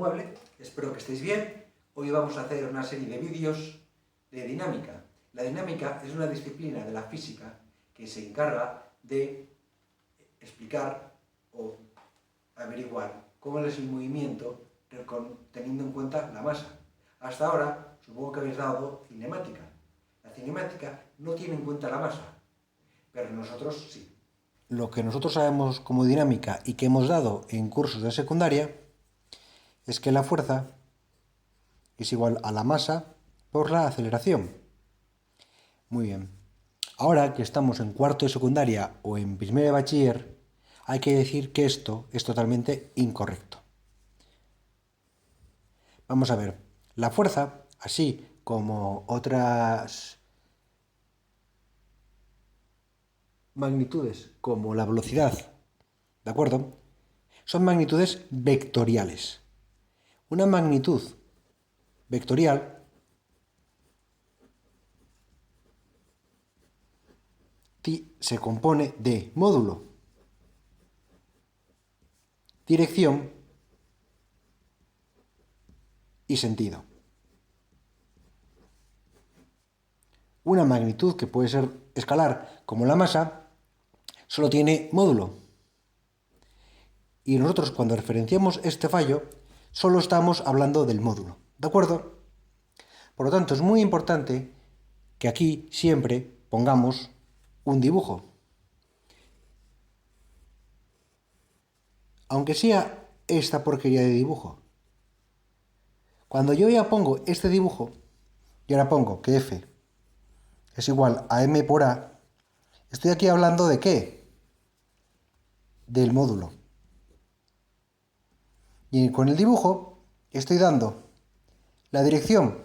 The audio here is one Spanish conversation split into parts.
Mueble, espero que estéis bien. Hoy vamos a hacer una serie de vídeos de dinámica. La dinámica es una disciplina de la física que se encarga de explicar o averiguar cómo es el movimiento teniendo en cuenta la masa. Hasta ahora, supongo que habéis dado cinemática. La cinemática no tiene en cuenta la masa, pero nosotros sí. Lo que nosotros sabemos como dinámica y que hemos dado en cursos de secundaria es que la fuerza es igual a la masa por la aceleración. Muy bien. Ahora que estamos en cuarto de secundaria o en primero de bachiller, hay que decir que esto es totalmente incorrecto. Vamos a ver, la fuerza, así como otras magnitudes como la velocidad, ¿de acuerdo? Son magnitudes vectoriales. Una magnitud vectorial se compone de módulo, dirección y sentido. Una magnitud que puede ser escalar como la masa solo tiene módulo. Y nosotros cuando referenciamos este fallo solo estamos hablando del módulo, ¿de acuerdo? Por lo tanto, es muy importante que aquí siempre pongamos un dibujo. Aunque sea esta porquería de dibujo. Cuando yo ya pongo este dibujo, y ahora pongo que F es igual a M por A, estoy aquí hablando ¿de qué? Del módulo. Y con el dibujo estoy dando la dirección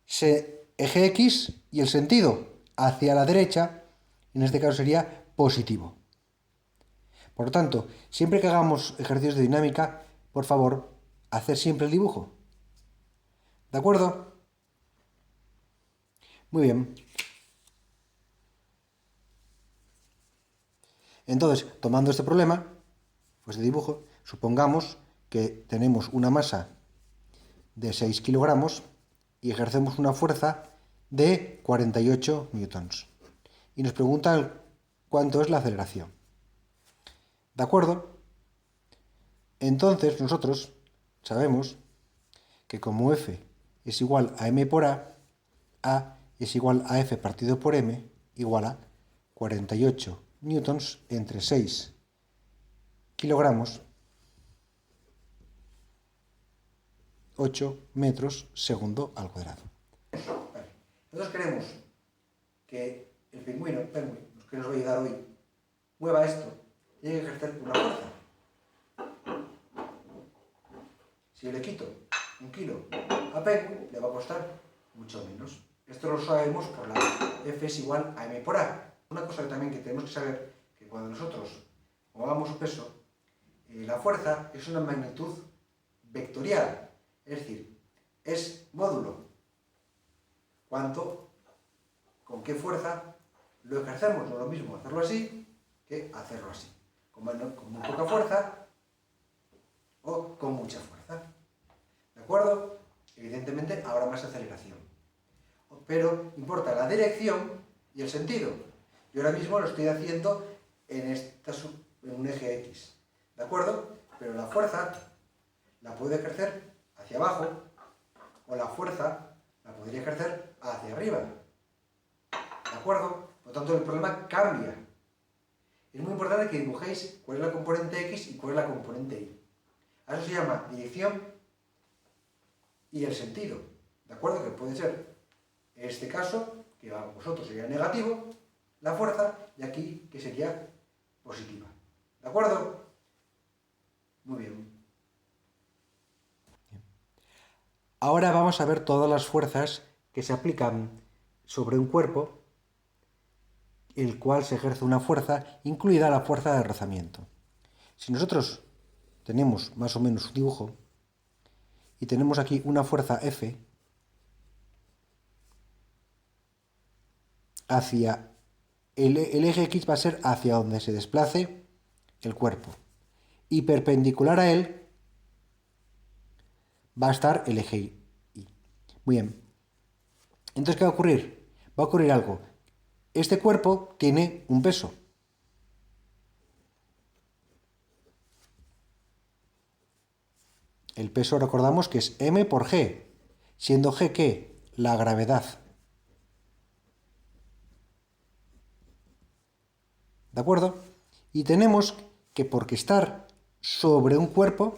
eje X y el sentido hacia la derecha, en este caso sería positivo. Por lo tanto, siempre que hagamos ejercicios de dinámica, por favor, hacer siempre el dibujo. ¿De acuerdo? Muy bien. Entonces, tomando este problema, pues de dibujo, supongamos que tenemos una masa de 6 kilogramos y ejercemos una fuerza de 48 newtons. Y nos preguntan cuánto es la aceleración. ¿De acuerdo? Entonces nosotros sabemos que como F es igual a M por A es igual a F partido por M igual a 48 newtons entre 6 kilogramos 8 metros segundo al cuadrado. Nosotros queremos que el pingüino, que nos va a ayudar hoy, mueva esto y hay que ejercer una fuerza. Si yo le quito 1 kilo a Pengu, le va a costar mucho menos. Esto lo sabemos por la F es igual a M por A. Una cosa también que tenemos que saber, que cuando nosotros movamos peso, la fuerza es una magnitud vectorial, es decir, es módulo. ¿Con qué fuerza lo ejercemos? No es lo mismo hacerlo así que hacerlo así. Con muy poca fuerza o con mucha fuerza. ¿De acuerdo? Evidentemente habrá más aceleración. Pero importa la dirección y el sentido. Yo ahora mismo lo estoy haciendo en un eje X. ¿De acuerdo? Pero la fuerza la puedo ejercer hacia abajo o la fuerza la podría ejercer hacia arriba. ¿De acuerdo? Por lo tanto, el problema cambia. Es muy importante que dibujéis cuál es la componente X y cuál es la componente Y. A eso se llama dirección y el sentido. ¿De acuerdo? Que puede ser, en este caso, que a vosotros sería negativo, la fuerza, y aquí que sería positiva. ¿De acuerdo? Muy bien. Ahora vamos a ver todas las fuerzas que se aplican sobre un cuerpo, el cual se ejerce una fuerza, incluida la fuerza de rozamiento. Si nosotros tenemos más o menos un dibujo, y tenemos aquí una fuerza F hacia el eje X va a ser hacia donde se desplace el cuerpo, y perpendicular a él va a estar el eje Y. Muy bien. Entonces, ¿qué va a ocurrir? Va a ocurrir algo. Este cuerpo tiene un peso. El peso recordamos que es m por g, siendo g ¿qué? La gravedad. ¿De acuerdo? Y tenemos que porque estar sobre un cuerpo,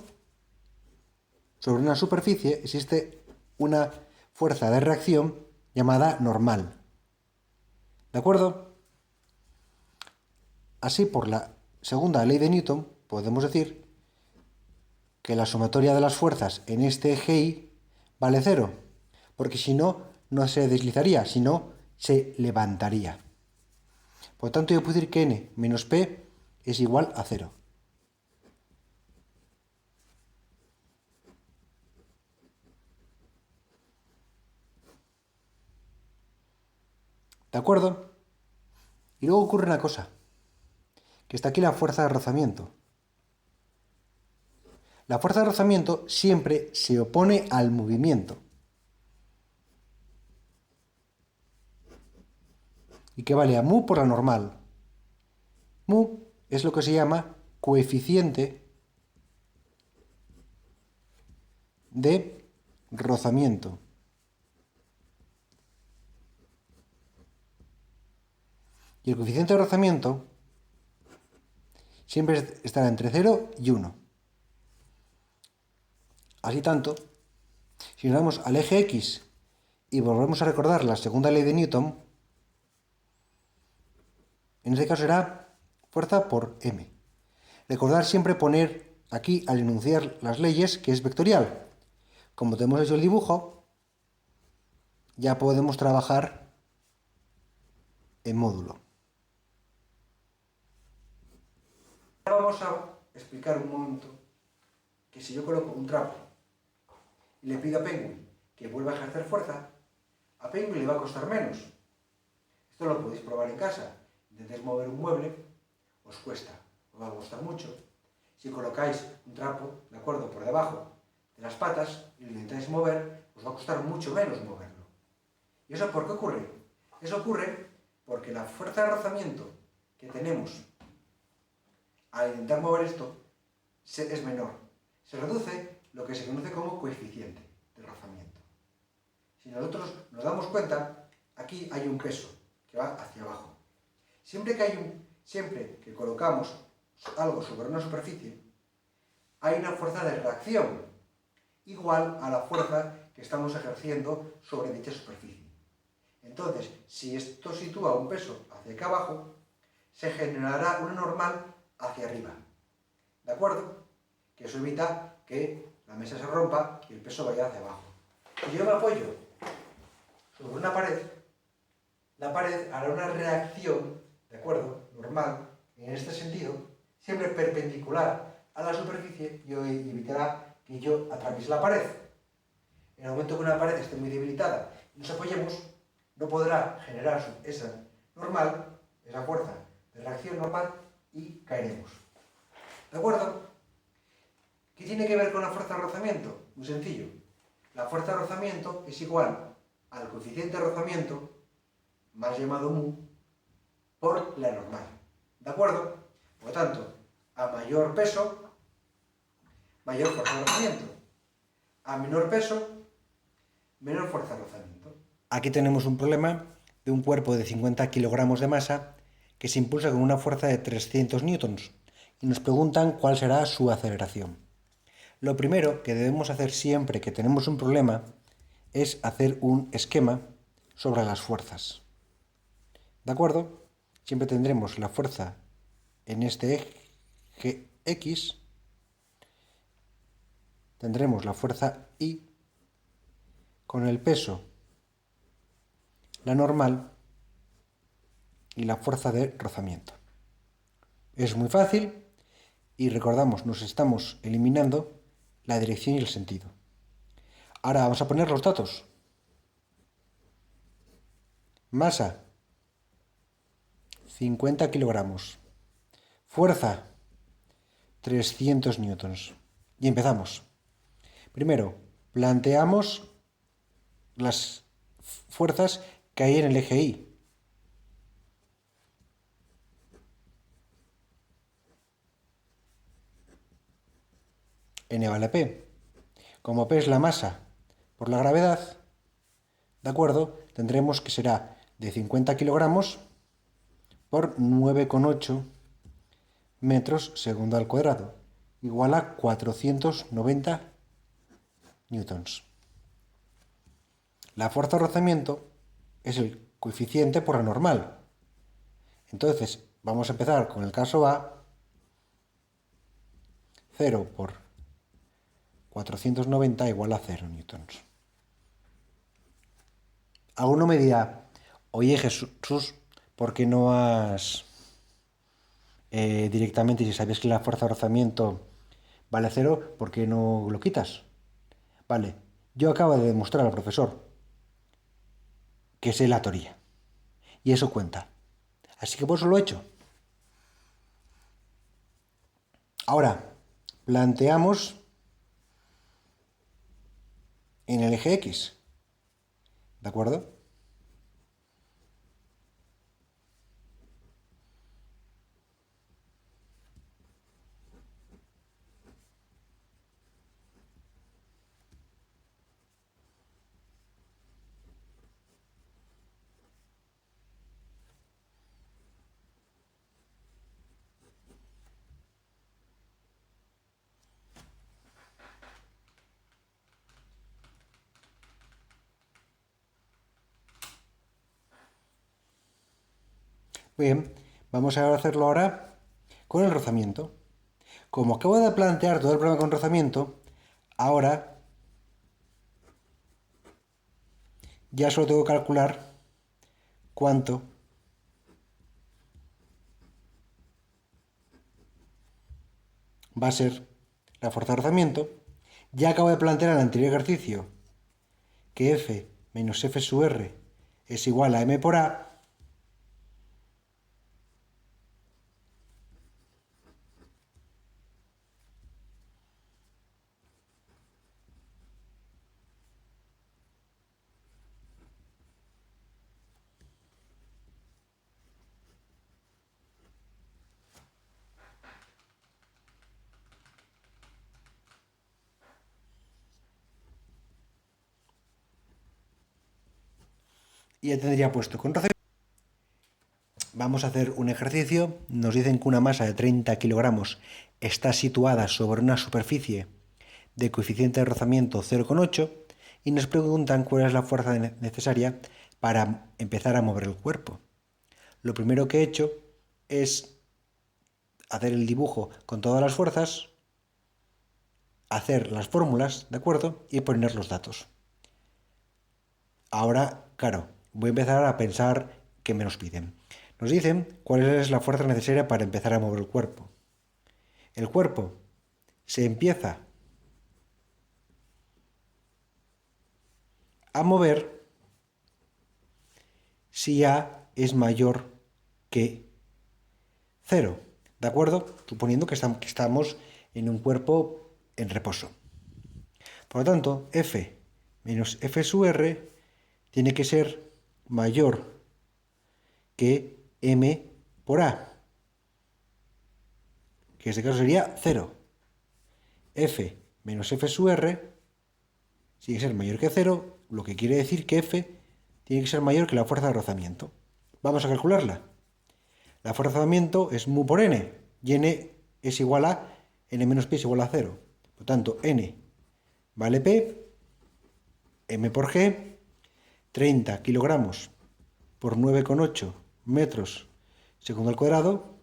sobre una superficie, existe una fuerza de reacción llamada normal. ¿De acuerdo? Así, por la segunda ley de Newton, podemos decir que la sumatoria de las fuerzas en este eje Y vale 0, porque si no, no se deslizaría, sino se levantaría. Por lo tanto, yo puedo decir que n menos p es igual a 0. ¿De acuerdo? Y luego ocurre una cosa, que está aquí la fuerza de rozamiento. La fuerza de rozamiento siempre se opone al movimiento. ¿Y qué vale? A mu por la normal. Mu es lo que se llama coeficiente de rozamiento. Y el coeficiente de rozamiento siempre estará entre 0 y 1. Así tanto, si nos vamos al eje X y volvemos a recordar la segunda ley de Newton, en este caso será fuerza por m. Recordar siempre poner aquí, al enunciar las leyes, que es vectorial. Como tenemos hecho el dibujo, ya podemos trabajar en módulo. Vamos a explicar un momento que si yo coloco un trapo y le pido a Penguin que vuelva a ejercer fuerza, a Penguin le va a costar menos. Esto lo podéis probar en casa. Intentáis mover un mueble, os cuesta, os va a costar mucho. Si colocáis un trapo, ¿de acuerdo?, por debajo de las patas y lo intentáis mover, os va a costar mucho menos moverlo. ¿Y eso por qué ocurre? Eso ocurre porque la fuerza de rozamiento que tenemos al intentar mover esto es menor. Se reduce lo que se conoce como coeficiente de rozamiento. Si nosotros nos damos cuenta, aquí hay un peso que va hacia abajo. Siempre que colocamos algo sobre una superficie, hay una fuerza de reacción igual a la fuerza que estamos ejerciendo sobre dicha superficie. Entonces, si esto sitúa un peso hacia acá abajo, se generará una normal hacia arriba. ¿De acuerdo? Que eso evita que la mesa se rompa y el peso vaya hacia abajo. Si yo me apoyo sobre una pared, la pared hará una reacción, ¿de acuerdo?, normal, en este sentido, siempre perpendicular a la superficie y evitará que yo atraviese la pared. En el momento que una pared esté muy debilitada y nos apoyemos, no podrá generar esa normal, esa fuerza de reacción normal, y caeremos. ¿De acuerdo? ¿Qué tiene que ver con la fuerza de rozamiento? Muy sencillo. La fuerza de rozamiento es igual al coeficiente de rozamiento, más llamado mu, por la normal. ¿De acuerdo? Por lo tanto, a mayor peso, mayor fuerza de rozamiento. A menor peso, menor fuerza de rozamiento. Aquí tenemos un problema de un cuerpo de 50 kilogramos de masa que se impulsa con una fuerza de 300 newtons y nos preguntan cuál será su aceleración. Lo primero que debemos hacer siempre que tenemos un problema es hacer un esquema sobre las fuerzas. ¿De acuerdo? Siempre tendremos la fuerza en este eje X, tendremos la fuerza Y con el peso, la normal y la fuerza de rozamiento. Es muy fácil y recordamos, nos estamos eliminando la dirección y el sentido. Ahora vamos a poner los datos. Masa, 50 kilogramos. Fuerza, 300 newtons. Y empezamos. Primero, planteamos las fuerzas que hay en el eje Y. N vale P. Como P es la masa por la gravedad, ¿de acuerdo? Tendremos que será de 50 kilogramos por 9,8 metros segundo al cuadrado, igual a 490 newtons. La fuerza de rozamiento es el coeficiente por la normal. Entonces, vamos a empezar con el caso A. 0 por 490 igual a 0 newtons. Alguno me dirá, oye Jesús, ¿por qué no has directamente, si sabes que la fuerza de rozamiento vale 0, ¿por qué no lo quitas? Vale, yo acabo de demostrar al profesor que sé la teoría. Y eso cuenta. Así que por eso lo he hecho. Ahora, planteamos en el eje X. ¿De acuerdo? Muy bien, vamos a hacerlo ahora con el rozamiento. Como acabo de plantear todo el problema con rozamiento, ahora ya solo tengo que calcular cuánto va a ser la fuerza de rozamiento. Ya acabo de plantear en el anterior ejercicio que F menos F sub R es igual a M por A. Y ya tendría puesto con rozamiento. Vamos a hacer un ejercicio. Nos dicen que una masa de 30 kilogramos está situada sobre una superficie de coeficiente de rozamiento 0,8 y nos preguntan cuál es la fuerza necesaria para empezar a mover el cuerpo. Lo primero que he hecho es hacer el dibujo con todas las fuerzas, hacer las fórmulas, ¿de acuerdo? Y poner los datos. Ahora, claro, voy a empezar a pensar qué me nos piden. Nos dicen cuál es la fuerza necesaria para empezar a mover el cuerpo. El cuerpo se empieza a mover si A es mayor que 0, ¿de acuerdo? Suponiendo que estamos en un cuerpo en reposo. Por lo tanto, F menos F sub R tiene que ser mayor que M por A, que en este caso sería 0. F menos F sub R tiene que ser mayor que 0, lo que quiere decir que F tiene que ser mayor que la fuerza de rozamiento. Vamos a calcularla. La fuerza de rozamiento es mu por n, y n es igual a n menos p es igual a 0. Por lo tanto, n vale p, m por g, 30 kilogramos por 9,8 metros segundo al cuadrado.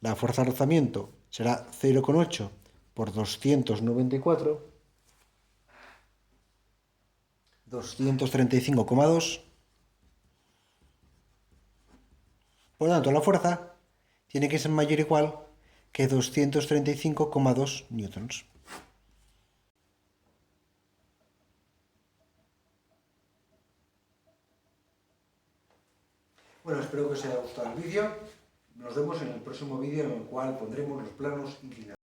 La fuerza de rozamiento será 0,8 por 294, 235,2. Por lo tanto, la fuerza tiene que ser mayor o igual que 235,2 newtons. Bueno, espero que os haya gustado el vídeo. Nos vemos en el próximo vídeo en el cual pondremos los planos inclinados.